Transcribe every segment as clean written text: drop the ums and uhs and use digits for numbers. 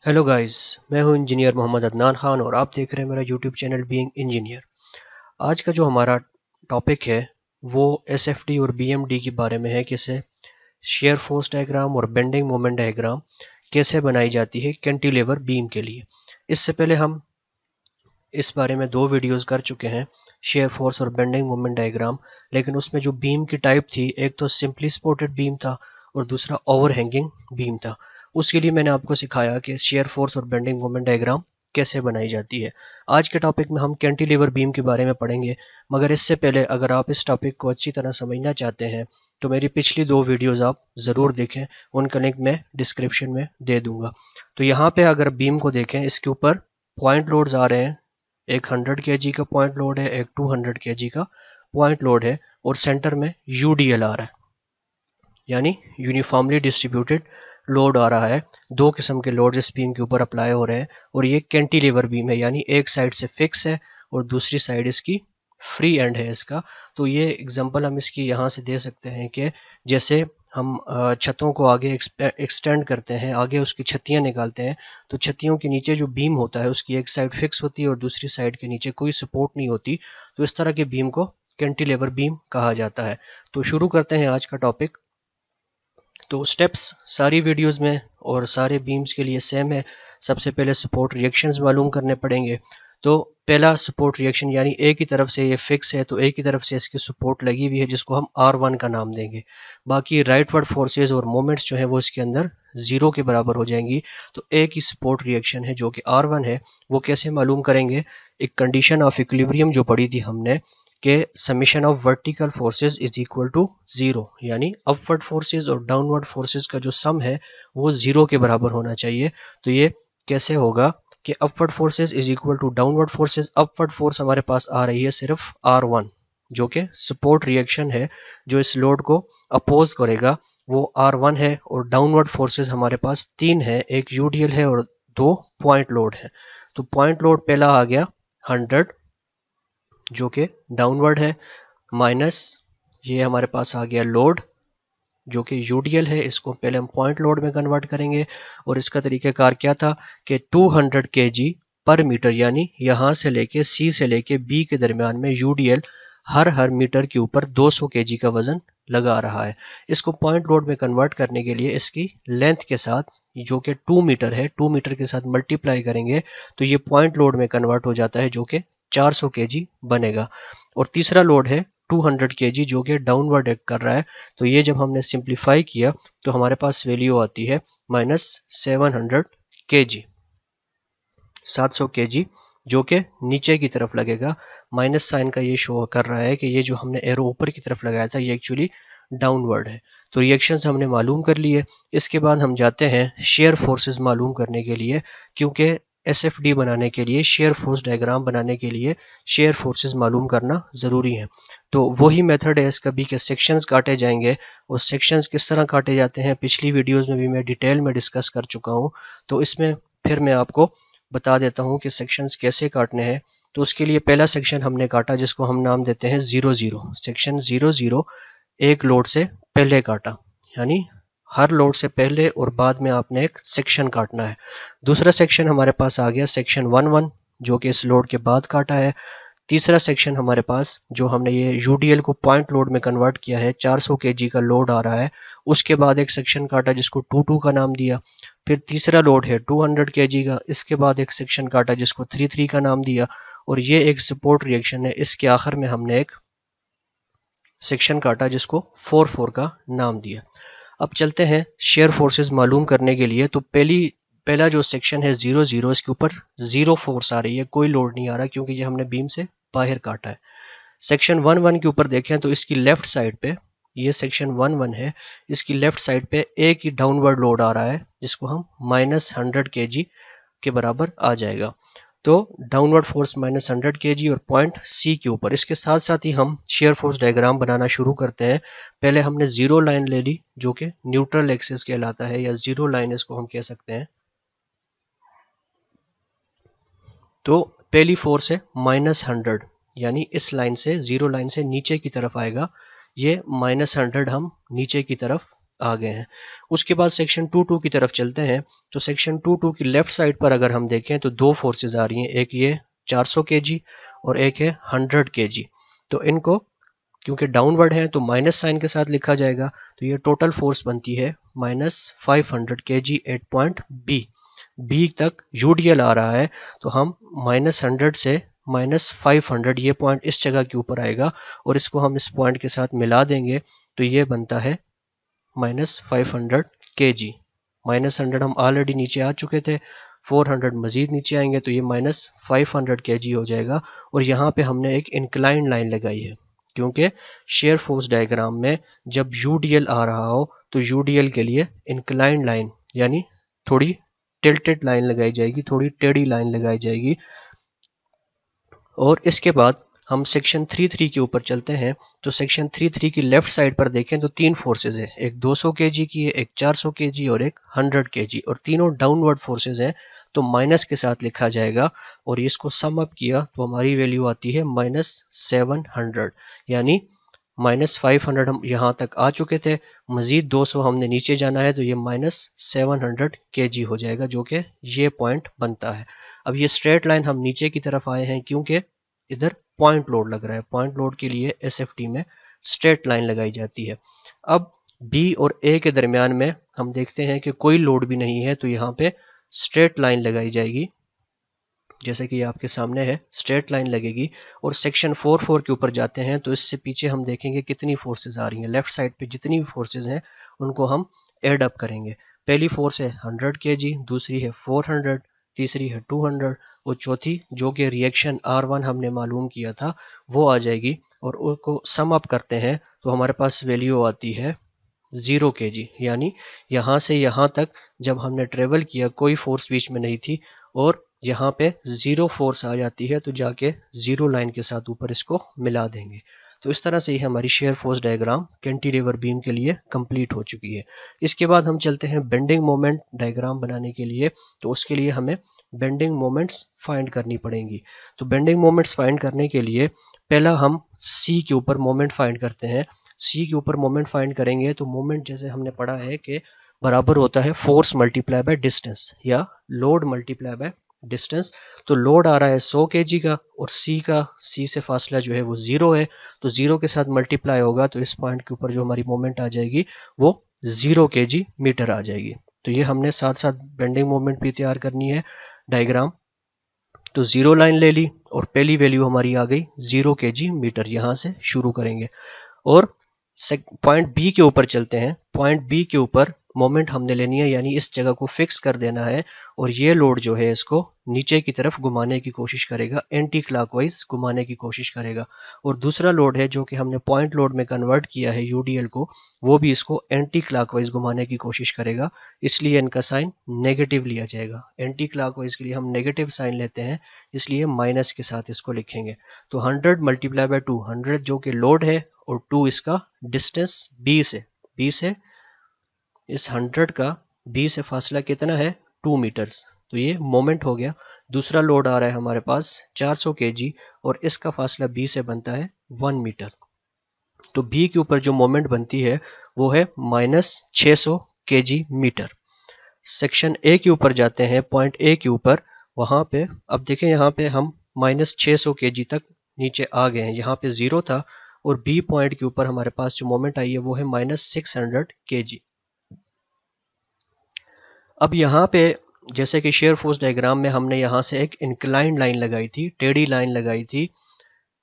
Hello guys, मैं हूं engineer Mohammad Adnan Khan और आप देख रहे हैं मेरा यूट्यूब चैनल बीइंग इंजीनियर। आज का जो हमारा टॉपिक है वो एसएफडी और बीएमडी के बारे में है। कैसे शेयर फोर्स डायग्राम और बेंडिंग मोमेंट डायग्राम कैसे बनाई जाती है कैंटिलीवर बीम के लिए। इससे पहले हम इस बारे में दो वीडियोस कर चुके हैं, शेयर फोर्स और बेंडिंग मोमेंट डायग्राम। लेकिन उसमें जो बीम की टाइप थी, एक तो सिंपली सपोर्टेड बीम था और दूसरा ओवरहैंगिंग बीम था। उसके लिए मैंने आपको सिखाया कि शेयर फोर्स और बेंडिंग मोमेंट डायग्राम कैसे बनाई जाती है। आज के टॉपिक में हम कैंटिलीवर बीम के बारे में पढ़ेंगे, मगर इससे पहले अगर आप इस टॉपिक को अच्छी तरह समझना चाहते हैं तो मेरी पिछली दो वीडियोस आप ज़रूर देखें, उनका लिंक मैं डिस्क्रिप्शन में दे दूंगा। तो यहाँ पे अगर बीम को देखें, इसके ऊपर पॉइंट लोड्स आ रहे हैं। एक 100 kg का पॉइंट लोड है, एक 200 kg का पॉइंट लोड है और सेंटर में यूडीएल आ रहा है, यानी यूनिफॉर्मली डिस्ट्रीब्यूटेड लोड आ रहा है। दो किस्म के लोड इस बीम के ऊपर अप्लाई हो रहे हैं और ये कैंटिलीवर बीम है, यानी एक साइड से फिक्स है और दूसरी साइड इसकी फ्री एंड है इसका। तो ये एग्जांपल हम इसकी यहाँ से दे सकते हैं कि जैसे हम छतों को आगे एक्सटेंड करते हैं, आगे उसकी छतियाँ निकालते हैं, तो छतियों के नीचे जो बीम होता है उसकी एक साइड फिक्स होती है और दूसरी साइड के नीचे कोई सपोर्ट नहीं होती। तो इस तरह के बीम को कैंटिलीवर बीम कहा जाता है। तो शुरू करते हैं आज का टॉपिक। तो स्टेप्स सारी वीडियोस में और सारे बीम्स के लिए सेम है। सबसे पहले सपोर्ट रिएक्शंस मालूम करने पड़ेंगे। तो पहला सपोर्ट रिएक्शन, यानी एक ही तरफ से ये फिक्स है तो एक ही तरफ से इसकी सपोर्ट लगी हुई है, जिसको हम R1 का नाम देंगे। बाकी राइटवर्ड फोर्सेस और मोमेंट्स जो है वो इसके अंदर जीरो के बराबर हो जाएंगी। तो एक ही सपोर्ट रिएक्शन है जो कि R1 है। वो कैसे मालूम करेंगे? एक कंडीशन ऑफ इक्विलिब्रियम जो पढ़ी थी हमने के summation of vertical forces is equal to zero, यानी अपवर्ड फोर्सेस और डाउनवर्ड फोर्सेस का जो सम है वो जीरो के बराबर होना चाहिए। तो ये कैसे होगा कि upward forces is equal to downward forces. Upward force हमारे पास आ रही है सिर्फ R1, जो कि सपोर्ट रिएक्शन है जो इस लोड को अपोज करेगा, वो R1 है। और डाउनवर्ड फोर्सेस हमारे पास तीन है, एक यूडीएल है और दो पॉइंट लोड है। तो पॉइंट लोड पहला आ गया 100 जो कि डाउनवर्ड है, माइनस ये हमारे पास आ गया लोड जो कि यूडीएल है। इसको पहले हम पॉइंट लोड में कन्वर्ट करेंगे और इसका तरीक़ाकार क्या था कि 200 kg पर मीटर, यानी यहाँ से लेके सी से लेके बी के दरमियान में यूडीएल हर मीटर के ऊपर 200 kg का वजन लगा रहा है। इसको पॉइंट लोड में कन्वर्ट करने के लिए इसकी लेंथ के साथ, जो कि 2 मीटर है, 2 मीटर के साथ मल्टीप्लाई करेंगे तो ये पॉइंट लोड में कन्वर्ट हो जाता है, जो कि 400 kg बनेगा। और तीसरा लोड है 200 kg जो कि डाउनवर्ड एक्ट कर रहा है। तो ये जब हमने सिंप्लीफाई किया तो हमारे पास वैल्यू आती है -700 kg, 700 kg, जो कि नीचे की तरफ लगेगा। माइनस साइन का ये शो कर रहा है कि ये जो हमने एरो ऊपर की तरफ लगाया था ये एक्चुअली डाउनवर्ड है। तो रिएक्शंस हमने मालूम कर लिए। इसके बाद हम जाते हैं शेयर फोर्सेस मालूम करने के लिए, क्योंकि एसएफडी बनाने के लिए, शेयर फोर्स डायग्राम बनाने के लिए शेयर फोर्सेस मालूम करना ज़रूरी है। तो वही मेथड है इसका भी कि सेक्शंस काटे जाएंगे। और सेक्शंस किस तरह काटे जाते हैं पिछली वीडियोस में भी मैं डिटेल में डिस्कस कर चुका हूँ। तो इसमें फिर मैं आपको बता देता हूँ कि सेक्शंस कैसे काटने हैं। तो उसके लिए पहला सेक्शन हमने काटा जिसको हम नाम देते हैं 00। सेक्शन 00 एक लोड से पहले काटा, यानी हर लोड से पहले और बाद में आपने एक सेक्शन काटना है। दूसरा सेक्शन हमारे पास आ गया सेक्शन 11 जो कि इस लोड के बाद काटा है। तीसरा सेक्शन हमारे पास जो हमने ये यूडीएल को पॉइंट लोड में कन्वर्ट किया है, 400 kg का लोड आ रहा है, उसके बाद एक सेक्शन काटा जिसको 22 का नाम दिया। फिर तीसरा लोड है 200 kg का, इसके बाद एक सेक्शन काटा जिसको 33 का नाम दिया। और ये एक सपोर्ट रिएक्शन है, इसके आखिर में हमने एक सेक्शन काटा जिसको 44 का नाम दिया। अब चलते हैं शेयर फोर्सेस मालूम करने के लिए। तो पहला जो सेक्शन है 00, इसके ऊपर जीरो फोर्स आ रही है, कोई लोड नहीं आ रहा क्योंकि ये हमने बीम से बाहर काटा है। सेक्शन 11 के ऊपर देखें तो इसकी लेफ्ट साइड पे, ये सेक्शन 11 है, इसकी लेफ्ट साइड पे एक ही डाउनवर्ड लोड आ रहा है जिसको हम -100 kg के बराबर आ जाएगा। तो डाउनवर्ड फोर्स -100 kg और पॉइंट सी के ऊपर। इसके साथ साथ ही हम शेयर फोर्स डायग्राम बनाना शुरू करते हैं। पहले हमने जीरो लाइन ले ली जो कि न्यूट्रल एक्सिस कहलाता है, या जीरो लाइन इसको हम कह सकते हैं। तो पहली फोर्स है -100, यानी इस लाइन से, जीरो लाइन से नीचे की तरफ आएगा। ये -100 हम नीचे की तरफ आ गए हैं। उसके बाद सेक्शन 2.2 की तरफ चलते हैं। तो सेक्शन 2.2 की लेफ्ट साइड पर अगर हम देखें तो दो फोर्सेज आ रही हैं, एक ये 400 kg और एक है 100 kg। तो इनको क्योंकि डाउनवर्ड है तो माइनस साइन के साथ लिखा जाएगा। तो ये टोटल फोर्स बनती है -500 kg at point b. B तक यूडीएल आ रहा है तो हम -100 से -500 ये पॉइंट इस जगह के ऊपर आएगा और इसको हम इस पॉइंट के साथ मिला देंगे तो ये बनता है -500 kg। -100 हम ऑलरेडी नीचे आ चुके थे, 400 मजीद नीचे आएंगे तो ये -500 kg हो जाएगा। और यहाँ पे हमने एक इंक्लाइन लाइन लगाई है क्योंकि शेयर फोर्स डायग्राम में जब यूडीएल आ रहा हो तो यूडीएल के लिए इंक्लाइन लाइन यानी थोड़ी टिल्टेड लाइन लगाई जाएगी, थोड़ी टेढ़ी लाइन लगाई जाएगी। और इसके बाद हम सेक्शन 3.3 के ऊपर चलते हैं। तो सेक्शन 3.3 की लेफ्ट साइड पर देखें तो तीन फोर्सेज है, एक 200 kg की है, एक 400 kg और एक 100 kg, और तीनों डाउनवर्ड फोर्सेज हैं तो माइनस के साथ लिखा जाएगा। और इसको सम अप किया तो हमारी वैल्यू आती है -700, यानी -500 हम यहाँ तक आ चुके थे, मजीद 200 हमने नीचे जाना है तो ये -700 kg हो जाएगा, जो कि ये पॉइंट बनता है। अब ये स्ट्रेट लाइन हम नीचे की तरफ आए हैं क्योंकि इधर पॉइंट लोड लग रहा है। पॉइंट लोड के लिए एसएफटी में स्ट्रेट लाइन लगाई जाती है। अब बी और ए के दरमियान में हम देखते हैं कि कोई लोड भी नहीं है तो यहाँ पे स्ट्रेट लाइन लगाई जाएगी, जैसे कि आपके सामने है, स्ट्रेट लाइन लगेगी। और सेक्शन 4.4 के ऊपर जाते हैं तो इससे पीछे हम देखेंगे कितनी फोर्सेज आ रही हैं। लेफ्ट साइड पे जितनी भी फोर्सेज हैं उनको हम एड अप करेंगे। पहली फोर्स है 100 kg, दूसरी है 400, तीसरी है 200 और चौथी जो कि रिएक्शन R1 हमने मालूम किया था वो आ जाएगी। और उनको सम अप करते हैं तो हमारे पास वैल्यू आती है 0 kg, यानी यहाँ से यहाँ तक जब हमने ट्रेवल किया कोई फोर्स बीच में नहीं थी और यहाँ पे 0 फोर्स आ जाती है तो जाके 0 लाइन के साथ ऊपर इसको मिला देंगे। तो इस तरह से ही हमारी shear force diagram cantilever beam के लिए कंप्लीट हो चुकी है। इसके बाद हम चलते हैं बेंडिंग मोमेंट डायग्राम बनाने के लिए। तो उसके लिए हमें बेंडिंग मोमेंट्स फाइंड करनी पड़ेंगी। तो बेंडिंग मोमेंट्स फाइंड करने के लिए पहला हम सी के ऊपर मोमेंट फाइंड करते हैं। सी के ऊपर मोमेंट फाइंड करेंगे तो मोमेंट जैसे हमने पढ़ा है कि बराबर होता है फोर्स मल्टीप्लाई बाय डिस्टेंस या लोड मल्टीप्लाई बाय डिस्टेंस। तो लोड आ रहा है 100 kg का और सी से फासला जो है वो 0 है, तो 0 के साथ मल्टीप्लाई होगा तो इस पॉइंट के ऊपर जो हमारी मोमेंट आ जाएगी वो 0 kg मीटर आ जाएगी। तो ये हमने साथ साथ बेंडिंग मोमेंट भी तैयार करनी है डायग्राम। तो 0 लाइन ले ली और पहली वैल्यू हमारी आ गई 0 kg मीटर, यहाँ से शुरू करेंगे। और पॉइंट बी के ऊपर चलते हैं। पॉइंट बी के ऊपर मोमेंट हमने लेनी है, यानी इस जगह को फिक्स कर देना है और ये लोड जो है इसको नीचे की तरफ घुमाने की कोशिश करेगा, एंटी क्लॉकवाइज घुमाने की कोशिश करेगा। और दूसरा लोड है जो कि हमने पॉइंट लोड में कन्वर्ट किया है यूडीएल को, वो भी इसको एंटी क्लॉकवाइज घुमाने की कोशिश करेगा, इसलिए इनका साइन नेगेटिव लिया जाएगा। एंटी क्लॉकवाइज के लिए हम नेगेटिव साइन लेते हैं, इसलिए माइनस के साथ इसको लिखेंगे। तो 100 मल्टीप्लाई बाय 2, 100 जो कि लोड है और 2 इसका डिस्टेंस बी से इस 100 का बी से फासला कितना है 2 मीटर्स, तो ये मोमेंट हो गया। दूसरा लोड आ रहा है हमारे पास 400 kg और इसका फासला बी से बनता है 1 मीटर। तो बी के ऊपर जो मोमेंट बनती है वो है -600 kg मीटर। सेक्शन ए के ऊपर जाते हैं, पॉइंट ए के ऊपर, वहां पे अब देखें यहाँ पे हम -600 kg तक नीचे आ गए हैं, यहाँ पे 0 था और बी पॉइंट के ऊपर हमारे पास जो मोमेंट आई है वो है -600 kg। अब यहाँ पे जैसे कि शेयर फोर्स डायग्राम में हमने यहाँ से एक इंक्लाइंड लाइन लगाई थी, टेढ़ी लाइन लगाई थी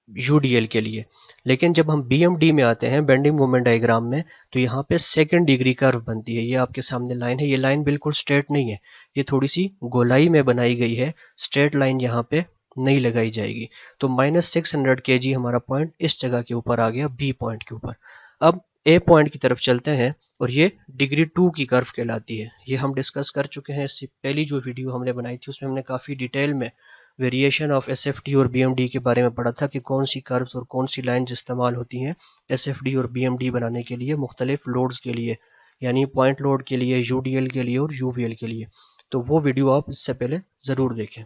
यूडीएल के लिए, लेकिन जब हम बीएमडी में आते हैं बेंडिंग मोमेंट डायग्राम में तो यहाँ पे सेकंड डिग्री कर्व बनती है। ये आपके सामने लाइन है, ये लाइन बिल्कुल स्ट्रेट नहीं है, ये थोड़ी सी गोलाई में बनाई गई है, स्ट्रेट लाइन यहाँ पे नहीं लगाई जाएगी। तो -600 kg हमारा पॉइंट इस जगह के ऊपर आ गया, बी पॉइंट के ऊपर। अब ए पॉइंट की तरफ चलते हैं और ये डिग्री 2 की कर्व कहलाती है। ये हम डिस्कस कर चुके हैं, इससे पहली जो वीडियो हमने बनाई थी उसमें हमने काफ़ी डिटेल में वेरिएशन ऑफ एसएफटी और बीएमडी के बारे में पढ़ा था कि कौन सी कर्व्स और कौन सी लाइन्स इस्तेमाल होती हैं एसएफडी और बीएमडी बनाने के लिए, मुख्तलिफ लोड्स के लिए, यानी पॉइंट लोड के लिए, यूडीएल के लिए और यूवीएल के लिए। तो वो वीडियो आप इससे पहले ज़रूर देखें।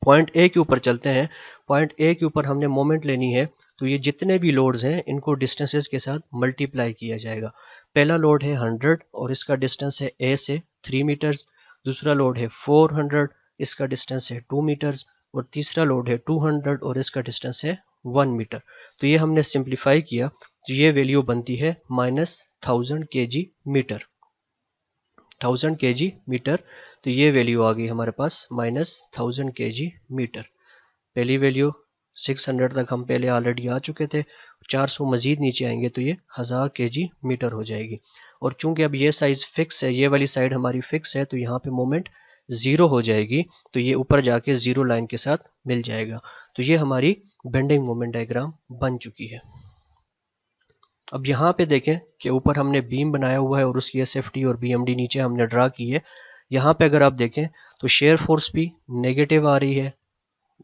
पॉइंट ए के ऊपर चलते हैं। पॉइंट ए के ऊपर हमने मोमेंट लेनी है तो ये जितने भी लोड्स हैं इनको डिस्टेंसेस के साथ मल्टीप्लाई किया जाएगा। पहला लोड है 100 और इसका डिस्टेंस है ए से 3 मीटर्स, दूसरा लोड है 400, इसका डिस्टेंस है 2 मीटर्स, और तीसरा लोड है 200 और इसका डिस्टेंस है 1 मीटर। तो ये हमने सिंप्लीफाई किया तो ये वैल्यू बनती है -1000 kg मीटर, 1000 kg मीटर। तो ये वैल्यू आ गई हमारे पास -1000 kg मीटर। पहली वैल्यू 600 तक हम पहले ऑलरेडी आ चुके थे, 400 मजीद नीचे आएंगे तो ये 1000 kg मीटर हो जाएगी। और चूंकि अब ये साइज फिक्स है, ये वाली साइड हमारी फिक्स है, तो यहाँ पे मोमेंट ज़ीरो हो जाएगी, तो ये ऊपर जाके ज़ीरो लाइन के साथ मिल जाएगा। तो ये हमारी बेंडिंग मोमेंट डायग्राम बन चुकी है। अब यहाँ पे देखें कि ऊपर हमने बीम बनाया हुआ है और उसकी एसएफटी और बीएमडी नीचे हमने ड्रा की है। यहाँ पे अगर आप देखें तो शेयर फोर्स भी नेगेटिव आ रही है,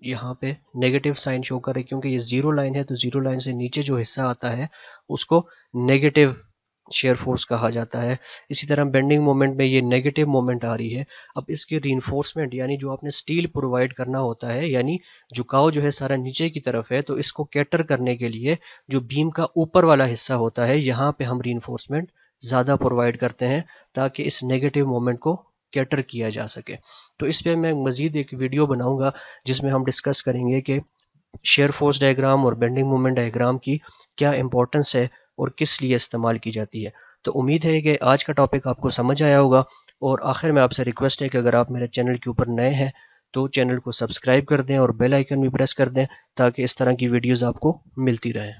यहाँ पे नेगेटिव साइन शो कर रही है, क्योंकि ये जीरो लाइन है तो जीरो लाइन से नीचे जो हिस्सा आता है उसको नेगेटिव शेयर फोर्स कहा जाता है। इसी तरह बेंडिंग मोमेंट में ये नेगेटिव मोमेंट आ रही है। अब इसकी रीइंफोर्समेंट यानी जो आपने स्टील प्रोवाइड करना होता है, यानी झुकाव जो है सारा नीचे की तरफ है, तो इसको कैटर करने के लिए जो बीम का ऊपर वाला हिस्सा होता है यहाँ पे हम रीइंफोर्समेंट ज़्यादा प्रोवाइड करते हैं ताकि इस नेगेटिव मोमेंट को कैटर किया जा सके। तो इस पर मैं मज़ीद एक वीडियो बनाऊंगा जिसमें हम डिस्कस करेंगे कि शेयर फोर्स डायग्राम और बेंडिंग मोमेंट डायग्राम की क्या इंपॉर्टेंस है और किस लिए इस्तेमाल की जाती है। तो उम्मीद है कि आज का टॉपिक आपको समझ आया होगा। और आखिर में आपसे रिक्वेस्ट है कि अगर आप मेरे चैनल के ऊपर नए हैं तो चैनल को सब्सक्राइब कर दें और बेल आइकन भी प्रेस कर दें ताकि इस तरह की वीडियोज़ आपको मिलती रहें।